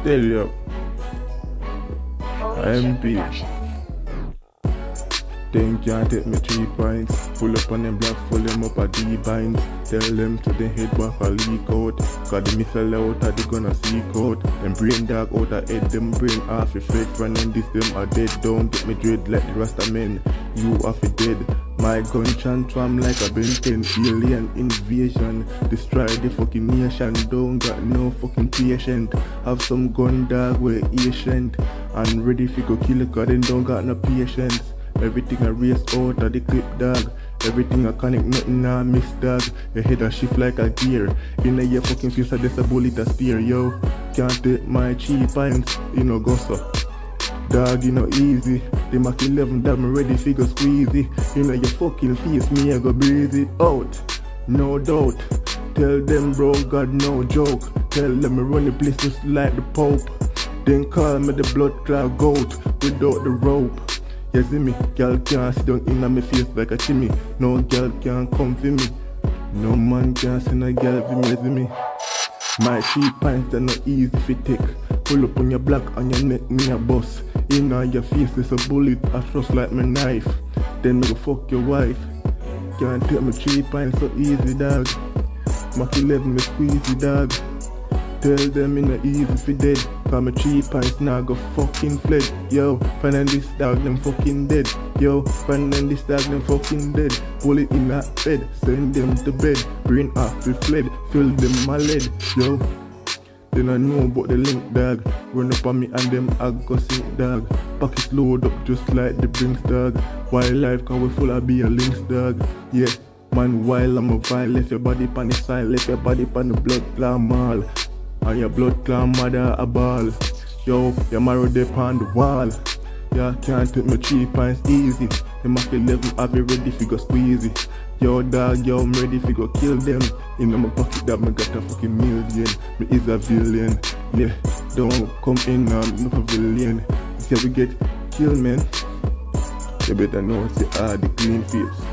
Tell you, MP. Them can't take me 3 pints. Pull up on them block, full them up at D-binds. Tell them to the head back a leak out. Cause the missile out, they gonna seek out. Them brain dark out of head, them brain half a fake. Friend and this them are dead. Don't get me dread like the Rasta men. You half a dead. My gun transform like a Ben 10. Alien invasion. Destroy the fucking nation. Don't got no fucking patient. Have some gun dog, we're ancient. And ready for go kill it, cause they don't got no patience. Everything I race out of the clip, dog. Everything I connect, nothing I miss, dog. Your head a shift like a gear. In a your fucking face, I just a bullet a steer, yo. Can't take my cheap pints, you know, go so. Dog, you know, easy. They mark 11, dog, me ready figure squeezy. You know, your fucking face, me, I go breathe it out. No doubt. Tell them, bro, God, no joke. Tell them, me run the place just like the Pope. Then call me the blood clot goat without the rope. You see me, girl can't sit down in my face like a chimney. No girl can't come for me. No man can't send a girl for me, you see me. My 3 pints are not easy to take. Pull up on your block, on your neck, me a bust. In your face, there's a bullet, I thrust like my knife. Then me go fuck your wife. Can't take me 3 pints so easy, dog. Mach 11, me squeezy, dog. Tell them in the easy for dead. Cause my 3 pints now go fucking fled. Yo, find this dog, them fucking dead. Yo, find this dog, them fucking dead. Pull it in that bed, send them to bed. Brain off, we fled, fill them my lead. Yo, then I know about the link, dog. Run up on me and them I go sink, dog. Pockets load up just like the Brinks, dog. Wildlife, cause we full of be a links, dog. Yeah, man, while I'm a vile, left your body pan the side, left your body pan the blood clot mall. And your blood clan mother a ball. Yo, your marrow dip on the wall. Yeah, can't take my 3 pints easy. Them after 11 have you ready for go squeezy. Yo dog, yo, I'm ready for go kill them. In my pocket that me got a fucking million. Me is a villain. Yeah, don't come in now, I'm not a villain. See how we get killed, man. You better know it's the clean face.